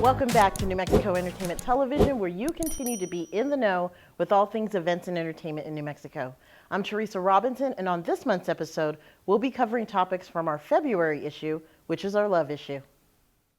Welcome back to New Mexico Entertainment Television, where you continue to be in the know with all things events and entertainment in New Mexico. I'm Teresa Robinson, and on this month's episode, we'll be covering topics from our February issue, which is our love issue.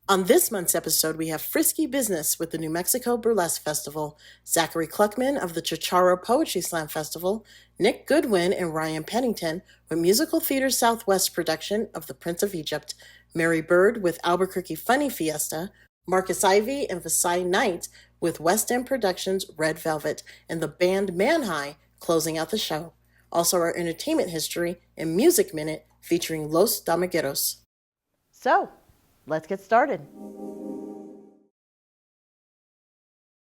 On this month's episode, we have Frisky Business with the New Mexico Burlesque Festival, Zachary Kluckman of the Chircharra Poetry Slam Festival, Nick Goodwin and Ryan Pennington with Musical Theater Southwest production of The Prince of Egypt, Mary Byrd with Albuquerque Funny Fiesta, Marcus Ivey and Versai Night with West End Productions Red Velvet, and the band Manhigh closing out the show. Also our entertainment history and music minute featuring Los Domingueros. So, let's get started.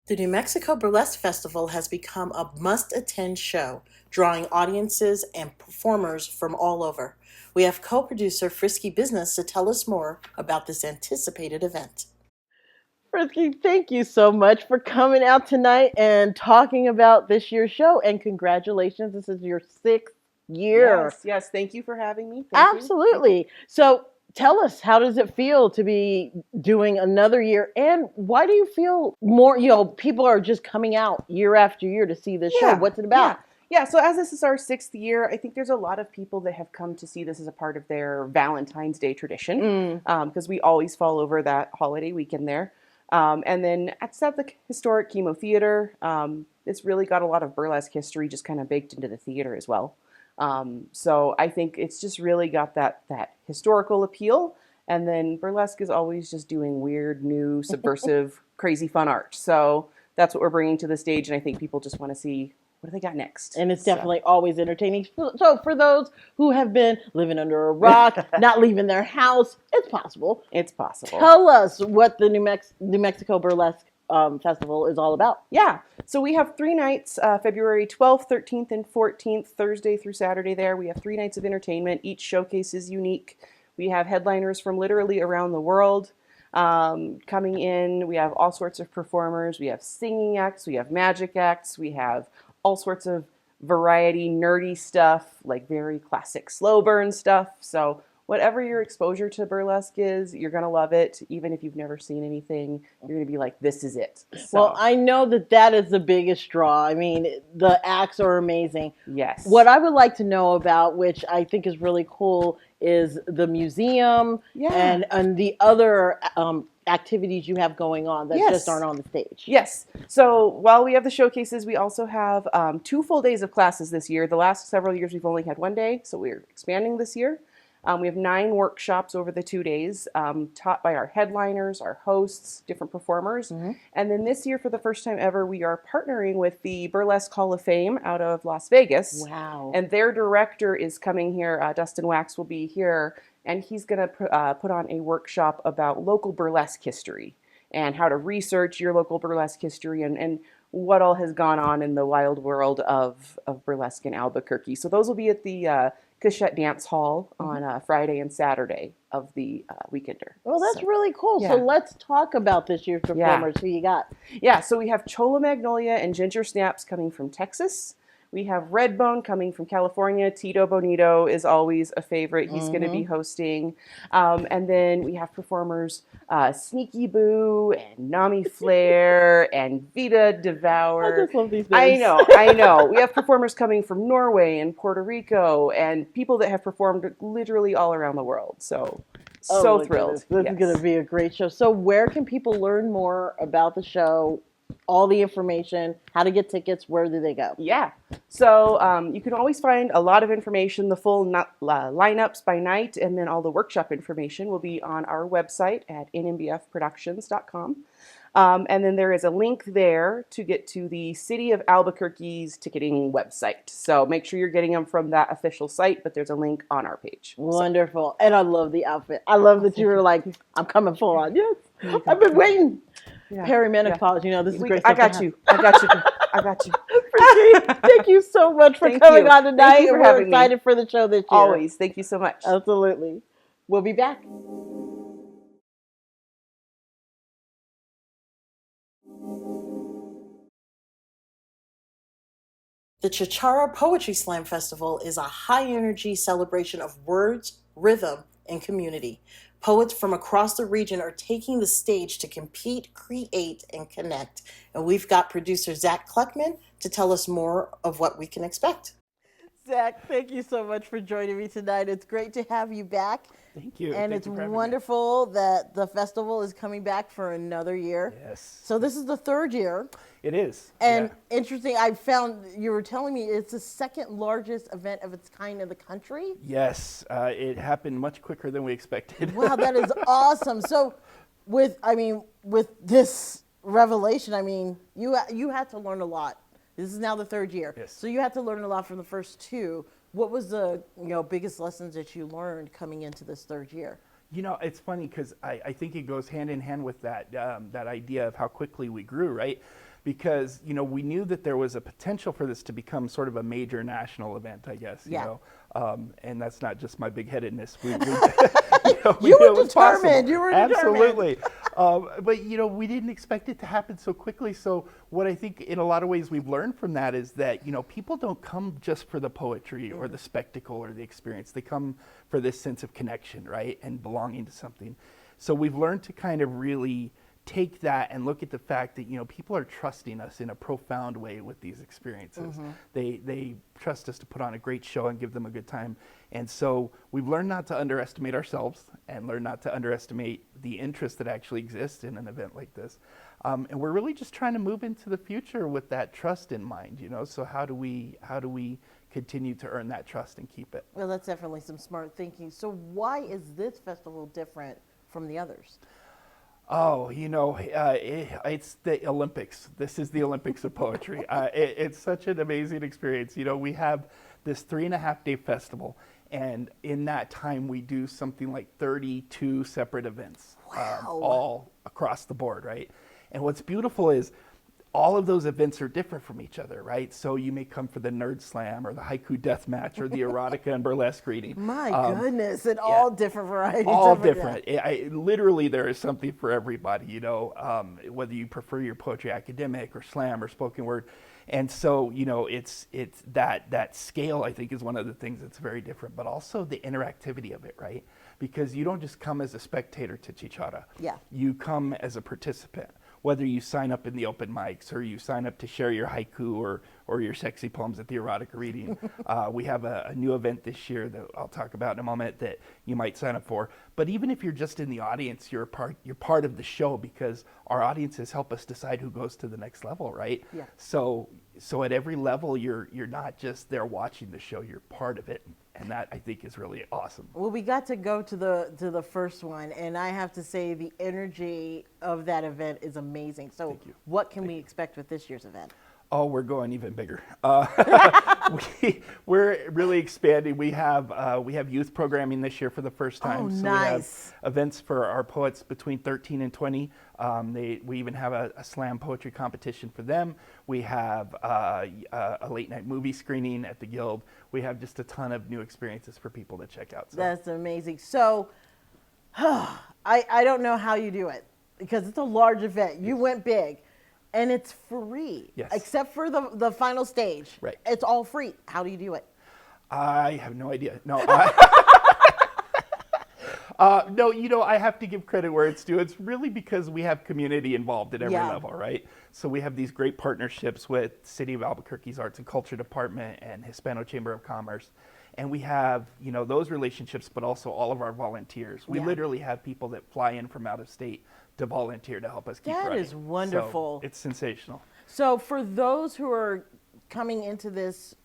The New Mexico Burlesque Festival has become a must-attend show, drawing audiences and performers from all over. We have co-producer Frisky Business to tell us more about this anticipated event. Frisky, thank you so much for coming out tonight and talking about this year's show. And congratulations, this is your 6th year. Yes, thank you for having me. Absolutely. So tell us, how does it feel to be doing another year? And why do you feel more, people are just coming out year after year to see this show? What's it about? Yeah, so as this is our 6th year, I think there's a lot of people that have come to see this as a part of their Valentine's Day tradition, because we always fall over that holiday weekend there. And then it's at the historic Chemo Theater. It's really got a lot of burlesque history just kind of baked into the theater as well. So I think it's just really got that historical appeal. And then burlesque is always just doing weird, new, subversive, crazy fun art. So that's what we're bringing to the stage. And I think people just want to see what do they got next. And it's definitely always entertaining. So for those who have been living under a rock, not leaving their house, it's possible. It's possible. Tell us what the New Mexico Burlesque Festival is all about. Yeah. So we have 3 nights, February 12th, 13th, and 14th, Thursday through Saturday there. We have 3 nights of entertainment. Each showcase is unique. We have headliners from literally around the world coming in. We have all sorts of performers. We have singing acts. We have magic acts. We have all sorts of variety, nerdy stuff, like very classic slow burn stuff. So whatever your exposure to burlesque is, you're going to love it. Even if you've never seen anything, you're going to be like, this is it. So, well, I know that is the biggest draw. I mean, the acts are amazing. Yes. What I would like to know about, which I think is really cool, is the museum and the other activities you have going on that just aren't on the stage. Yes. So while we have the showcases, we also have 2 full days of classes this year. The last several years, we've only had 1 day, so we're expanding this year. We have 9 workshops over the 2 days, taught by our headliners, our hosts, different performers. And then this year, for the first time ever, we are partnering with the Burlesque Hall of Fame out of Las Vegas. Wow. And their director is coming here. Dustin Wax will be here, and he's going to put on a workshop about local burlesque history and how to research your local burlesque history and what all has gone on in the wild world of burlesque in Albuquerque. So those will be at the Cachette Dance Hall on Friday and Saturday of the weekender. Well, that's really cool. Yeah. So let's talk about this year's performers. Who you got? Yeah, so we have Chola Magnolia and Ginger Snaps coming from Texas. We have Redbone coming from California. Tito Bonito is always a favorite. He's going to be hosting. And then we have performers Sneaky Boo and Nami Flair and Vita Devour. I just love these names. I know. We have performers coming from Norway and Puerto Rico and people that have performed literally all around the world. So thrilled. This is going to be a great show. So where can people learn more about the show? All the information, how to get tickets, where do they go? Yeah. So you can always find a lot of information, the full lineups by night, and then all the workshop information will be on our website at nmbfproductions.com. And then there is a link there to get to the City of Albuquerque's ticketing website. So make sure you're getting them from that official site, but there's a link on our page. Wonderful. And I love the outfit. I love that you were like, I'm coming full on. Yes. I've been waiting. Yeah. Perimenopause, this is great stuff. I got you. Thank you so much for coming on tonight. Thank you for having me. We're excited for the show this year. Always. Thank you so much. Absolutely. We'll be back. The Chircharra Poetry Slam Festival is a high-energy celebration of words, rhythm, and community. Poets from across the region are taking the stage to compete, create, and connect. And we've got producer Zach Kluckman to tell us more of what we can expect. Zach, thank you so much for joining me tonight. It's great to have you back. Thank you. And Thank it's you for having me. wonderful that the festival is coming back for another year. Yes. So this is the third year. It is. And interesting, I found you were telling me it's the second largest event of its kind in the country. Yes. It happened much quicker than we expected. Wow, that is awesome. So with this revelation, you had to learn a lot. This is now the third year. Yes. So you had to learn a lot from the first two. What was the biggest lessons that you learned coming into this third year? It's funny because I think it goes hand in hand with that idea of how quickly we grew, right? Because, we knew that there was a potential for this to become sort of a major national event, I guess, and that's not just my big-headedness. We You were determined. You were determined. Absolutely. But, we didn't expect it to happen so quickly. So what I think in a lot of ways we've learned from that is that, people don't come just for the poetry or the spectacle or the experience. They come for this sense of connection, right, and belonging to something. So we've learned to kind of really take that and look at the fact that people are trusting us in a profound way with these experiences. They trust us to put on a great show and give them a good time. And so we've learned not to underestimate ourselves and learn not to underestimate the interest that actually exists in an event like this. And we're really just trying to move into the future with that trust in mind. So how do we continue to earn that trust and keep it? Well, that's definitely some smart thinking. So why is this festival different from the others? Oh, it's the Olympics. This is the Olympics of poetry. It's such an amazing experience. We have this 3.5-day festival, and in that time we do something like 32 separate events, all across the board, right? And what's beautiful is all of those events are different from each other, right? So you may come for the nerd slam or the haiku death match or the erotica and burlesque reading. My goodness, and all different varieties. All different. Literally, there is something for everybody, whether you prefer your poetry academic or slam or spoken word. And so, it's that scale, I think, is one of the things that's very different, but also the interactivity of it, right? Because you don't just come as a spectator to Chircharra. Yeah. You come as a participant. Whether you sign up in the open mics or you sign up to share your haiku or your sexy poems at the erotica reading. We have a new event this year that I'll talk about in a moment that you might sign up for. But even if you're just in the audience, you're part of the show because our audiences help us decide who goes to the next level, right? Yeah. So at every level, you're not just there watching the show, you're part of it. And that, I think, is really awesome. Well, we got to go to the first one, and I have to say the energy of that event is amazing. So what can we expect with this year's event? Oh, we're going even bigger. We're really expanding. We have youth programming this year for the first time. Oh, so nice. We have events for our poets between 13 and 20. We even have a slam poetry competition for them. We have a late night movie screening at the Guild. We have just a ton of new experiences for people to check out. So. That's amazing. So I don't know how you do it because it's a large event. You went big. And it's free, except for the final stage. Right. It's all free. How do you do it? I have no idea. No, no, I have to give credit where it's due. It's really because we have community involved at every level, right? So we have these great partnerships with City of Albuquerque's Arts and Culture Department and Hispano Chamber of Commerce. And we have, those relationships, but also all of our volunteers. We literally have people that fly in from out of state to volunteer to help us keep running. That is wonderful. So it's sensational. So for those who are coming into this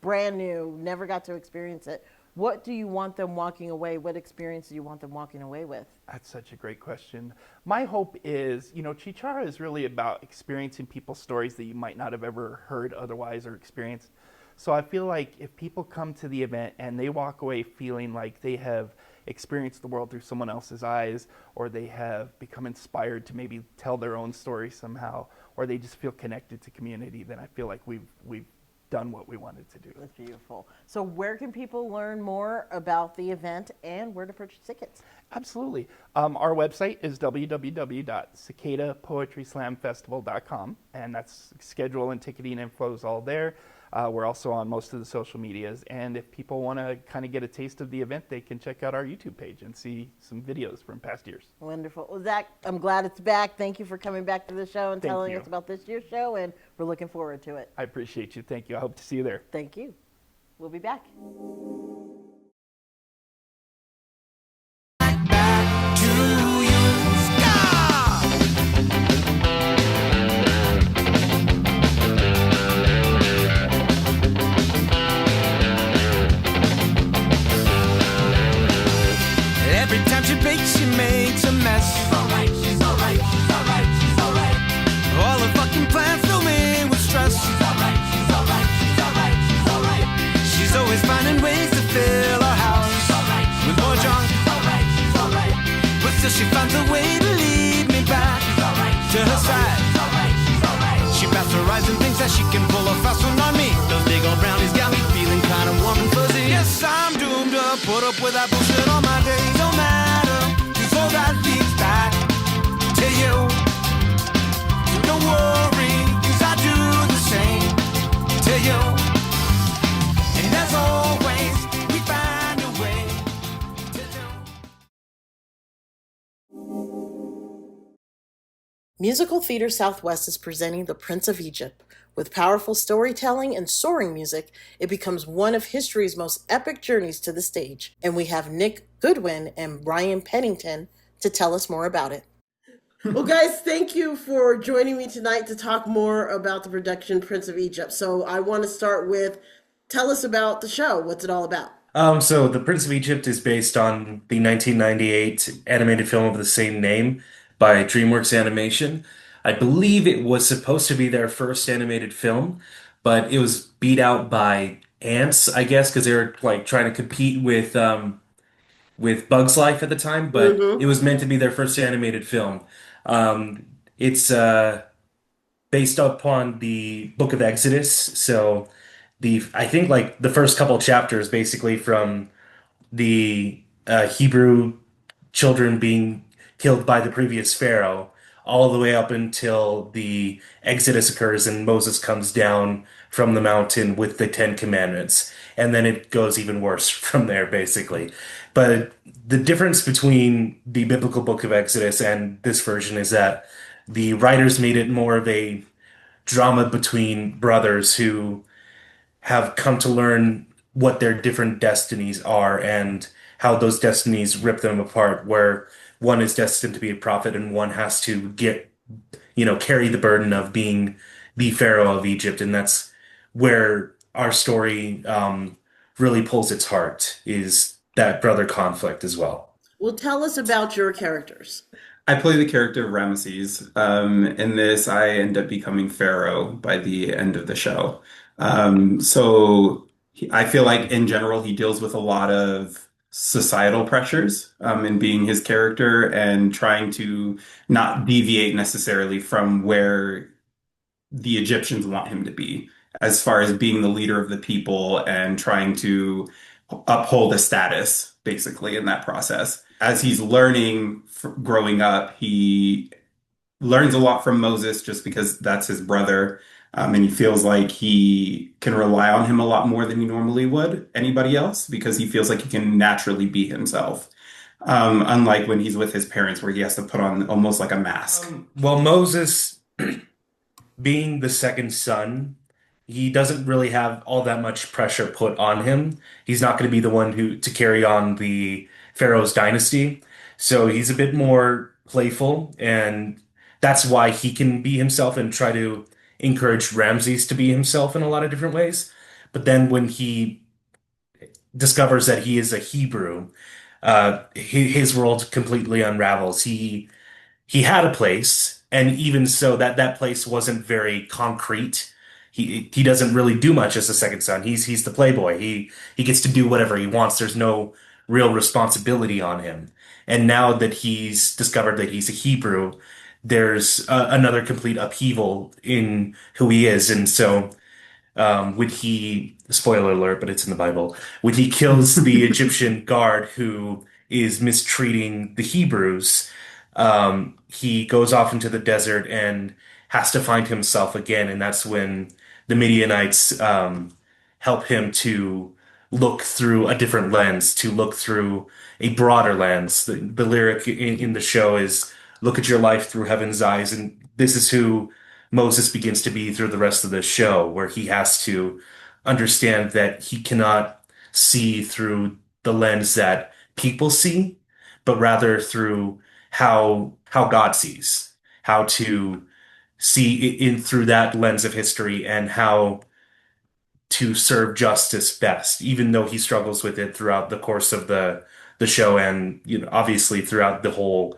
brand new, never got to experience it, what do you want them walking away? What experience do you want them walking away with? That's such a great question. My hope is, Chircharra is really about experiencing people's stories that you might not have ever heard otherwise or experienced. So I feel like if people come to the event and they walk away feeling like they have experienced the world through someone else's eyes, or they have become inspired to maybe tell their own story somehow, or they just feel connected to community, then I feel like we've done what we wanted to do. That's beautiful. So where can people learn more about the event and where to purchase tickets? Absolutely. Our website is www.cicadapoetryslamfestival.com, and that's schedule and ticketing info is all there. We're also on most of the social medias. And if people want to kind of get a taste of the event, they can check out our YouTube page and see some videos from past years. Wonderful. Well, Zach, I'm glad it's back. Thank you for coming back to the show and telling us about this year's show, and we're looking forward to it. I appreciate you. Thank you. I hope to see you there. Thank you. We'll be back. Every time she bakes, she makes a mess. She's alright, she's alright, she's alright, she's alright. All her fucking plans fill me with stress. She's alright, she's alright, she's alright, she's alright. She's always finding ways to fill her house. She's alright, with more junk. She's alright, she's alright. But still she finds a way to lead me back. She's alright, to her side. She's alright, she's alright. She pasteurizing things that she can pull a fast one on me. Those big old brownies got me feeling kind of warm and fuzzy. Yes, I'm doomed to put up with that bullshit all my days. No matter, before that leads back to you. So don't worry, 'cause I do the same to you. And as always, we find a way to do. Musical Theater Southwest is presenting The Prince of Egypt. With powerful storytelling and soaring music, it becomes one of history's most epic journeys to the stage. And we have Nick Goodwin and Ryan Pennington to tell us more about it. Well, guys, thank you for joining me tonight to talk more about the production Prince of Egypt. So I want to start with, tell us about the show. What's it all about? So The Prince of Egypt is based on the 1998 animated film of the same name by DreamWorks Animation. I believe it was supposed to be their first animated film, but it was beat out by Ants, I guess, because they were like trying to compete with Bugs Life at the time, but it was meant to be their first animated film. It's based upon the Book of Exodus, so I think like the first couple chapters basically from the Hebrew children being killed by the previous pharaoh, all the way up until the Exodus occurs and Moses comes down from the mountain with the Ten Commandments. And then it goes even worse from there, basically. But the difference between the biblical book of Exodus and this version is that the writers made it more of a drama between brothers who have come to learn what their different destinies are and how those destinies rip them apart, where one is destined to be a prophet and one has to carry the burden of being the Pharaoh of Egypt. And that's where our story really pulls its heart, is that brother conflict as well. Well, tell us about your characters. I play the character of Ramesses. In this, I end up becoming Pharaoh by the end of the show. I feel like in general, he deals with a lot of societal pressures in being his character and trying to not deviate necessarily from where the Egyptians want him to be, as far as being the leader of the people and trying to uphold a status, basically, in that process. As he's learning, growing up, he learns a lot from Moses just because that's his brother. And he feels like he can rely on him a lot more than he normally would anybody else because he feels like he can naturally be himself. Unlike when he's with his parents where he has to put on almost like a mask. Well, Moses, being the second son, he doesn't really have all that much pressure put on him. He's not going to be the one to carry on the Pharaoh's dynasty. So he's a bit more playful, and that's why he can be himself and try to encourage Ramses to be himself in a lot of different ways. But then when he discovers that he is a Hebrew, his world completely unravels. He had a place, and even so, that place wasn't very concrete. He doesn't really do much as a second son. He's the playboy. He gets to do whatever he wants. There's no real responsibility on him. And now that he's discovered that he's a Hebrew, there's another complete upheaval in who he is. And so spoiler alert, but it's in the Bible, when he kills the Egyptian guard who is mistreating the Hebrews, he goes off into the desert and has to find himself again. And that's when the Midianites help him to look through a different lens, to look through a broader lens. The lyric in the show is, "Look at your life through heaven's eyes," and this is who Moses begins to be through the rest of the show, where he has to understand that he cannot see through the lens that people see, but rather through how God sees, how to see in through that lens of history and how to serve justice best, even though he struggles with it throughout the course of the show and obviously throughout the whole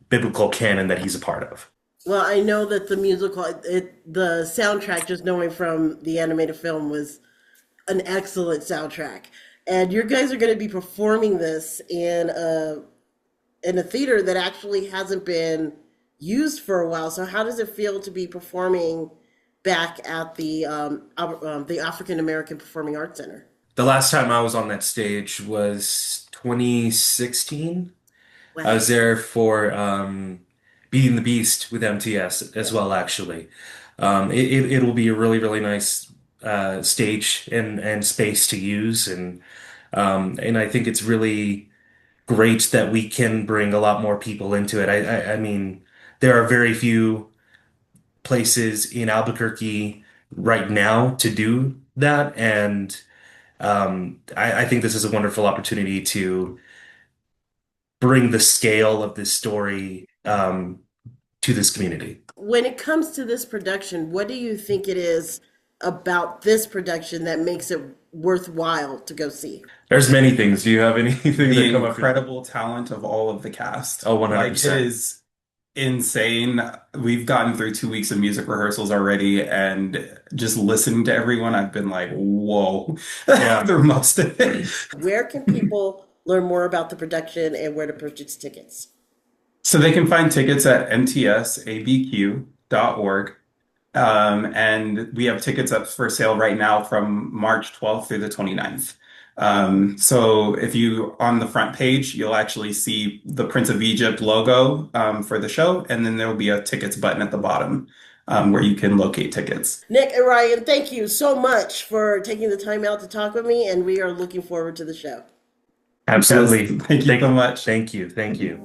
biblical canon that he's a part of. Well, I know that the musical, the soundtrack, just knowing from the animated film, was an excellent soundtrack. And you guys are going to be performing this in a theater that actually hasn't been used for a while. So how does it feel to be performing back at the African American Performing Arts Center? The last time I was on that stage was 2016. Wow. I was there for Beating the Beast with MTS as well, actually. It'll be a really, really nice stage and space to use, and I think it's really great that we can bring a lot more people into it. I mean, there are very few places in Albuquerque right now to do that, and I think this is a wonderful opportunity to bring the scale of this story to this community. When it comes to this production, what do you think it is about this production that makes it worthwhile to go see? There's many things. Do you have anything The that come up? incredible talent of all of the cast. Oh, Like, 100%. it is insane. We've gotten through 2 weeks of music rehearsals already, and just listening to everyone, I've been like, whoa, Yeah. through most of it. Where can people learn more about the production and where to purchase tickets? So they can find tickets at ntsabq.org. And we have tickets up for sale right now from March 12th through the 29th. So if you, on the front page, you'll actually see the Prince of Egypt logo for the show, and then there'll be a tickets button at the bottom where you can locate tickets. Nick and Ryan, thank you so much for taking the time out to talk with me, and we are looking forward to the show. Absolutely. Yes, thank you so much. Thank you. Thank you.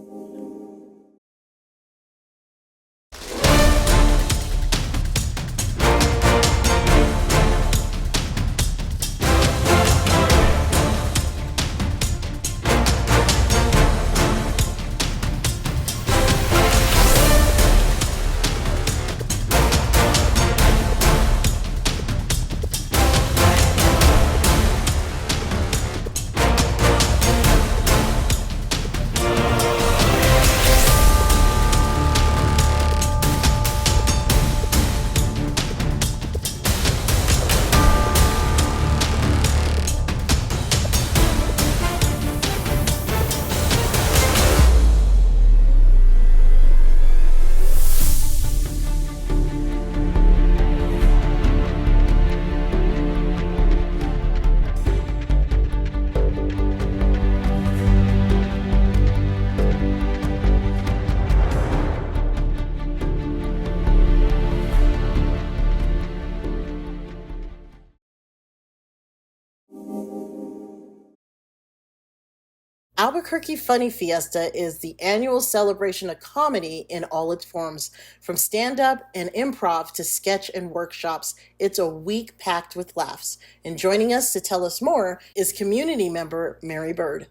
Albuquerque Funny Fiesta is the annual celebration of comedy in all its forms. From stand-up and improv to sketch and workshops, it's a week packed with laughs. And joining us to tell us more is community member Mary Byrd.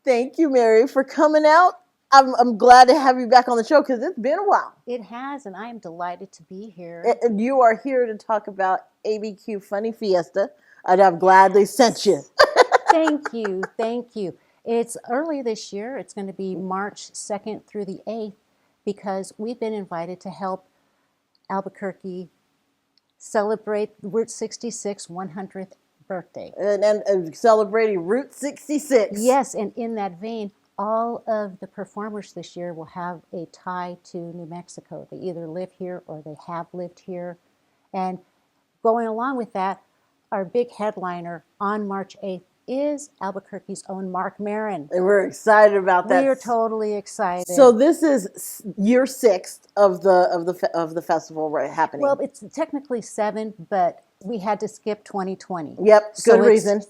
Thank you, Mary, for coming out. I'm glad to have you back on the show because it's been a while. It has, and I am delighted to be here. And you are here to talk about ABQ Funny Fiesta, and I'm glad they sent you. Thank you, thank you. It's early this year. It's going to be March 2nd through the 8th because we've been invited to help Albuquerque celebrate Route 66 100th birthday. And celebrating Route 66. Yes, and in that vein, all of the performers this year will have a tie to New Mexico. They either live here or they have lived here. And going along with that, our big headliner on March 8th is Albuquerque's own Mark Maron. And we're excited about that. We are totally excited. So this is year 6 of the festival happening. Well, it's technically 7, but we had to skip 2020. Yep, So good reason.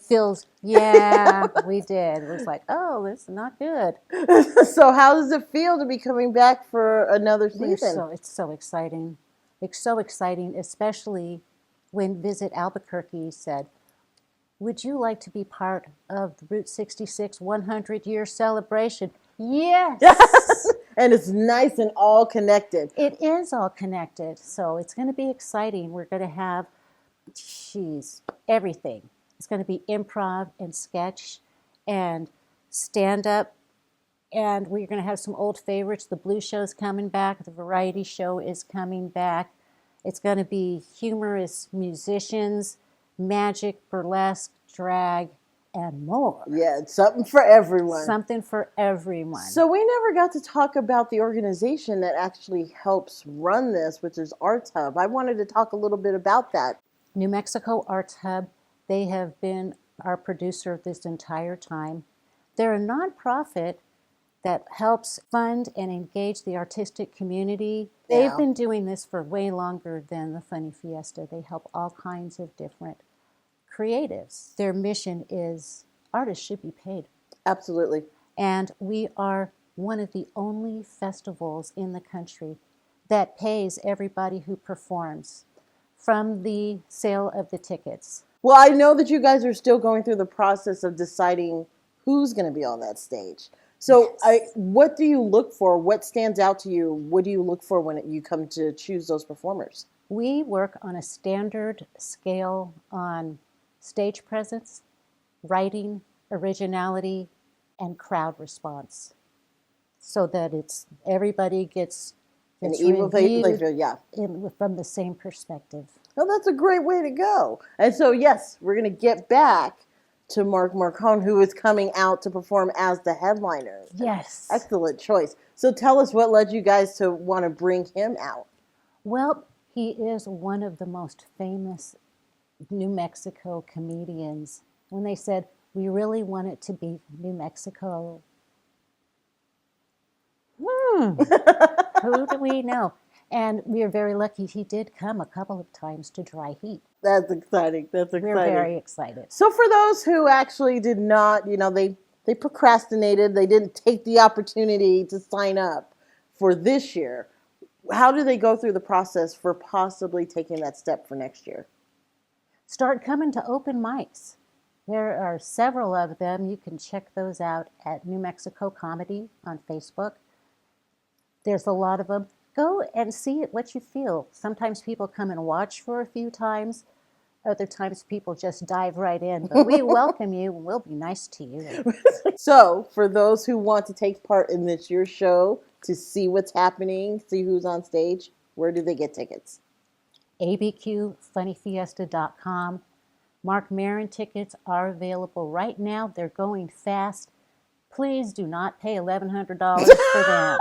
Yeah, we did. It was like, oh, this is not good. So how does it feel to be coming back for another season? It's so exciting. It's so exciting, especially when Visit Albuquerque said, would you like to be part of the Route 66 100-year celebration? Yes. And it's nice and all connected. It is all connected. So it's going to be exciting. We're going to have, everything. It's going to be improv and sketch and stand-up. And we're going to have some old favorites. The Blue Show's coming back. The Variety Show is coming back. It's going to be humorous musicians, magic, burlesque, drag, and more. Yeah, it's something for everyone. Something for everyone. So we never got to talk about the organization that actually helps run this, which is Arts Hub. I wanted to talk a little bit about that. New Mexico Arts Hub, they have been our producer this entire time. They're a nonprofit that helps fund and engage the artistic community. Yeah. They've been doing this for way longer than the Funny Fiesta. They help all kinds of different creatives. Their mission is artists should be paid. Absolutely. And we are one of the only festivals in the country that pays everybody who performs from the sale of the tickets. Well, I know that you guys are still going through the process of deciding who's going to be on that stage. So what do you look for? What stands out to you? What do you look for when you come to choose those performers? We work on a standard scale on stage presence, writing, originality, and crowd response, so that everybody gets An even reviewed yeah. from the same perspective. Well, that's a great way to go. And so, yes, we're going to get back to Mark Marcone, who is coming out to perform as the headliner. Yes. Excellent choice. So tell us what led you guys to want to bring him out. Well, he is one of the most famous New Mexico comedians. When they said, we really want it to be New Mexico. Who do we know? And we are very lucky he did come a couple of times to Dry Heat. That's exciting. That's exciting. We're very excited. So for those who actually did not, they procrastinated, they didn't take the opportunity to sign up for this year, how do they go through the process for possibly taking that step for next year? Start coming to open mics. There are several of them. You can check those out at New Mexico Comedy on Facebook. There's a lot of them. Go and see it, what you feel. Sometimes people come and watch for a few times. Other times people just dive right in. But we welcome you and we'll be nice to you. So for those who want to take part in this year's show, to see what's happening, see who's on stage, where do they get tickets? ABQFunnyFiesta.com. Mark Maron tickets are available right now. They're going fast. Please do not pay $1,100 for them.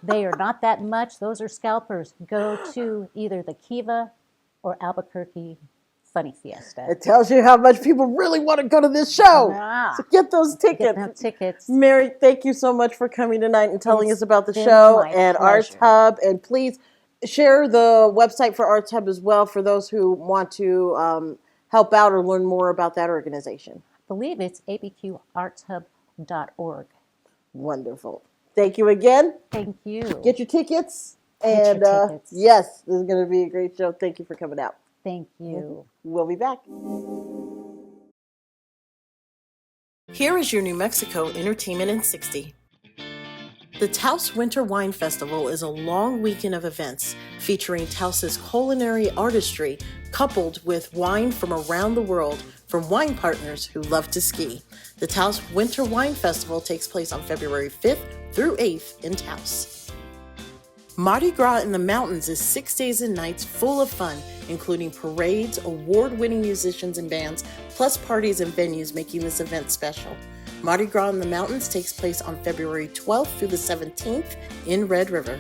They are not that much. Those are scalpers. Go to either the Kiva or Albuquerque Funny Fiesta. It tells you how much people really want to go to this show. So get those tickets. Get them tickets. Mary, thank you so much for coming tonight and telling It's us about the been show my and Arts pleasure. Hub. And please share the website for Arts Hub as well for those who want to help out or learn more about that organization. I believe it's abqartshub.org. Wonderful. Thank you again. Thank you. Get your tickets. Get And your tickets. yes, this is going to be a great show. Thank you for coming out. Thank you. We'll be back. Here is your New Mexico Entertainment in 60. The Taos Winter Wine Festival is a long weekend of events featuring Taos's culinary artistry coupled with wine from around the world from wine partners who love to ski. The Taos Winter Wine Festival takes place on February 5th through 8th in Taos. Mardi Gras in the Mountains is 6 days and nights full of fun, including parades, award-winning musicians and bands, plus parties and venues making this event special. Mardi Gras in the Mountains takes place on February 12th through the 17th in Red River.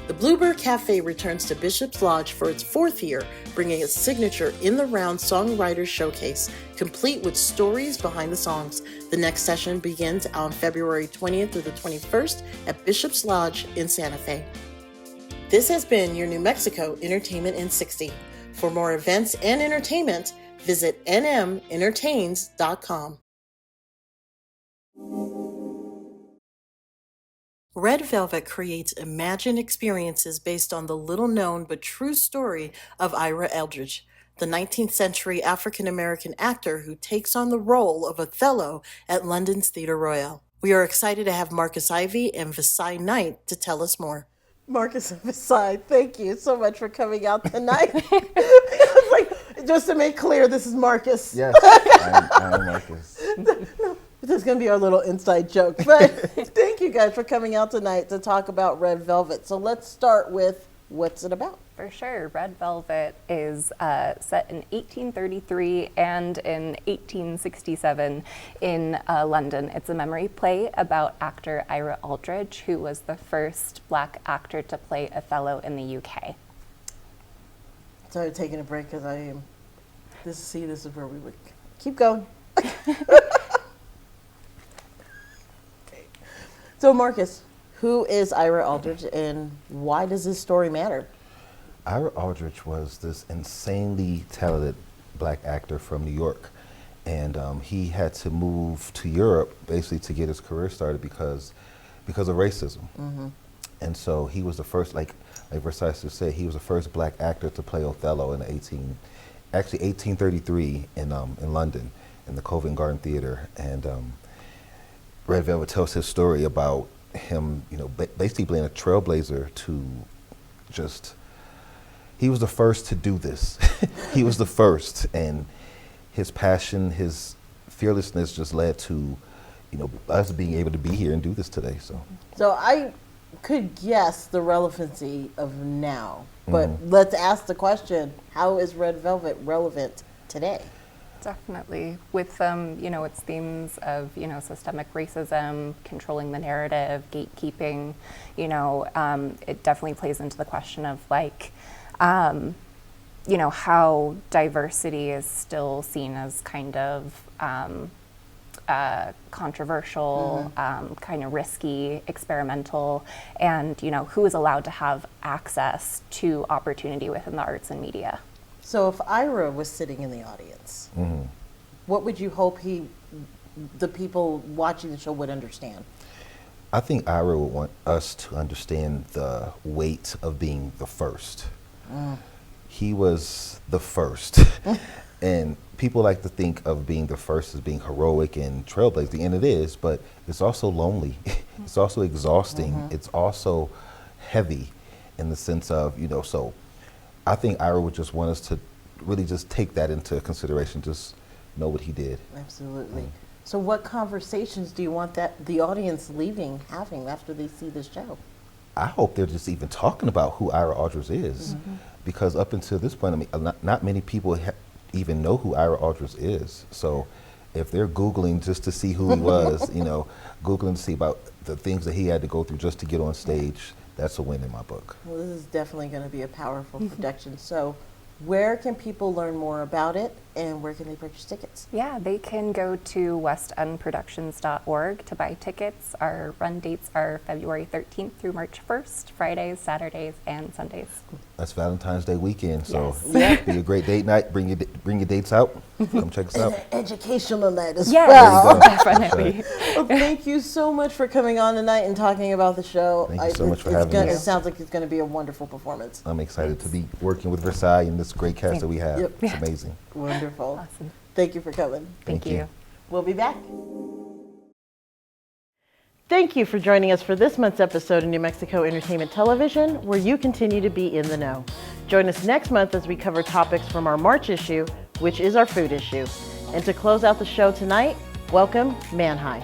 The Bluebird Cafe returns to Bishop's Lodge for its 4th year, bringing its signature In the Round Songwriters Showcase, complete with stories behind the songs. The next session begins on February 20th through the 21st at Bishop's Lodge in Santa Fe. This has been your New Mexico Entertainment in 60. For more events and entertainment, visit nmentertains.com. Red Velvet creates imagined experiences based on the little-known but true story of Ira Eldridge, the 19th century African-American actor who takes on the role of Othello at London's Theatre Royal. We are excited to have Marcus Ivey and Versai Knight to tell us more. Marcus and Versai, thank you so much for coming out tonight. Just to make clear, this is Marcus. Yes, I'm Marcus. This is going to be our little inside joke. But thank you guys for coming out tonight to talk about Red Velvet. So let's start with what's it about? For sure. Red Velvet is set in 1833 and in 1867 in London. It's a memory play about actor Ira Aldridge, who was the first Black actor to play Othello in the UK. Sorry, taking a break because this is where we would keep going. So Marcus, who is Ira Aldridge and why does this story matter? Ira Aldridge was this insanely talented Black actor from New York, and he had to move to Europe basically to get his career started because of racism. Mm-hmm. And so he was the first, like Versai said, he was the first Black actor to play Othello in 1833 in London in the Covent Garden Theatre. And Red Velvet tells his story about him, basically being a trailblazer to just, he was the first to do this. He was the first, and his passion, his fearlessness just led to, us being able to be here and do this today. So I could guess the relevancy of now, but let's ask the question, how is Red Velvet relevant today? Definitely. With, its themes of, systemic racism, controlling the narrative, gatekeeping, it definitely plays into the question of how diversity is still seen as kind of controversial, kind of risky, experimental, and, who is allowed to have access to opportunity within the arts and media. So if Ira was sitting in the audience, what would you hope the people watching the show would understand? I think Ira would want us to understand the weight of being the first. He was the first. And people like to think of being the first as being heroic and trailblazing, and it is, but it's also lonely. It's also exhausting. It's also heavy in the sense of, so I think Ira would just want us to really just take that into consideration, just know what he did. Absolutely. So what conversations do you want the audience having after they see this show? I hope they're just even talking about who Ira Aldridge is, because up until this point, not many people even know who Ira Aldridge is. So if they're Googling just to see who he was, Googling to see about the things that he had to go through just to get on stage, that's a win in my book. Well, this is definitely going to be a powerful production. So where can people learn more about it and where can they purchase tickets? Yeah, they can go to westendproductions.org to buy tickets. Our run dates are February 13th through March 1st, Fridays, Saturdays, and Sundays. That's Valentine's Day weekend, so be a great date night. Bring your dates out. Come check us out. And an educational night as yes, well. Definitely. Well, thank you so much for coming on tonight and talking about the show. Thank you so much for having me. It sounds like it's going to be a wonderful performance. I'm excited to be working with Versai and this great cast that we have. Yep. It's amazing. Wonderful. Awesome. Thank you for coming. Thank you. We'll be back. Thank you for joining us for this month's episode of New Mexico Entertainment Television, where you continue to be in the know. Join us next month as we cover topics from our March issue, which is our food issue. And to close out the show tonight, welcome Manhigh.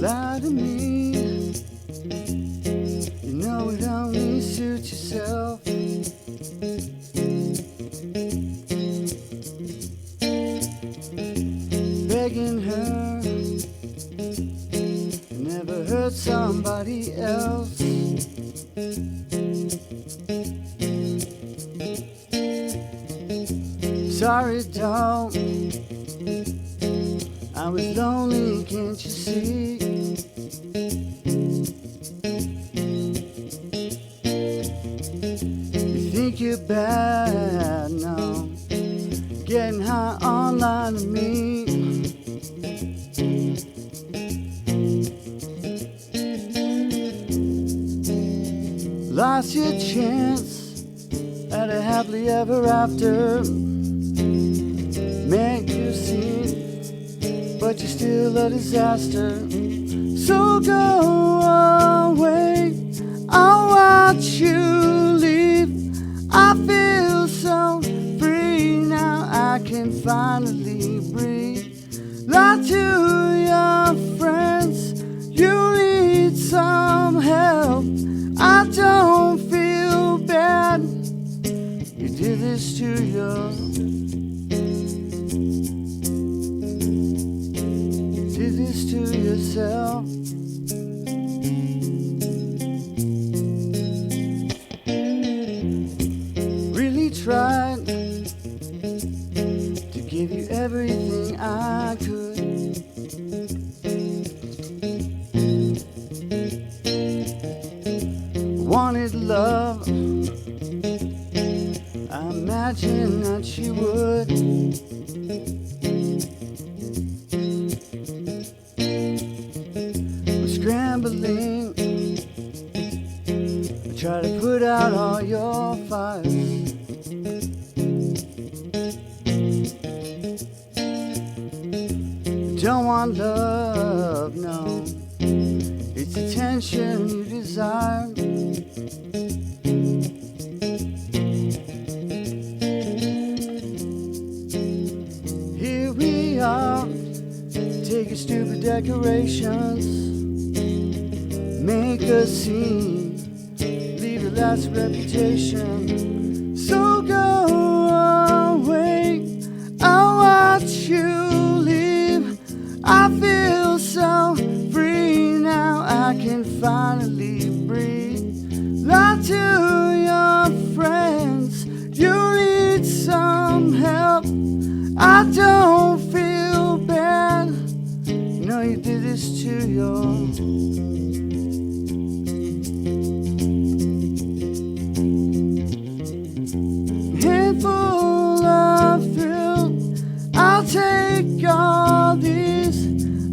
lie to me. You know it only suits yourself. Begging her never hurt somebody else. Sorry, don't. I was lonely, can't you see? You think you're bad, no. Getting high online to me. Lost your chance at a happily ever after. Make you see, but you're still a disaster. So go away, I'll watch you leave. I feel so free now, I can finally breathe. Lie to your friends, you need some help. I don't feel bad, you did this to your to yourself. Really tried to give you everything I could. Wanted love, I imagined that you would. Scrambling, I try to put out all your fires. Don't want love, no. It's attention you desire. Here we are, take your stupid decorations. Make a scene, leave a last reputation. So go away, I'll watch you leave. I feel so free now, I can finally breathe. Lie to your friends, you need some help. I don't feel bad, no, you did this to your handful of thrill. I'll take all these,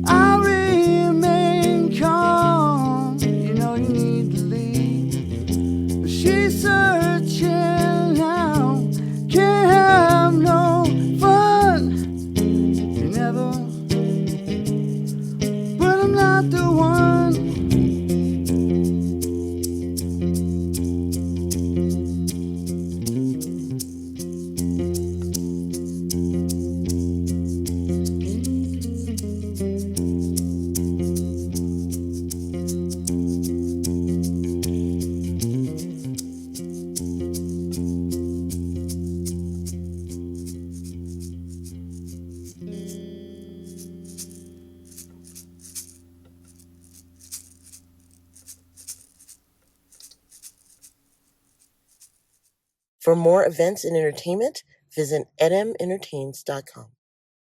I'll remain calm. You know you need to leave, but she's searching now, can't have no fun. You never, but I'm not the one. For more events and entertainment, visit nmentertains.com.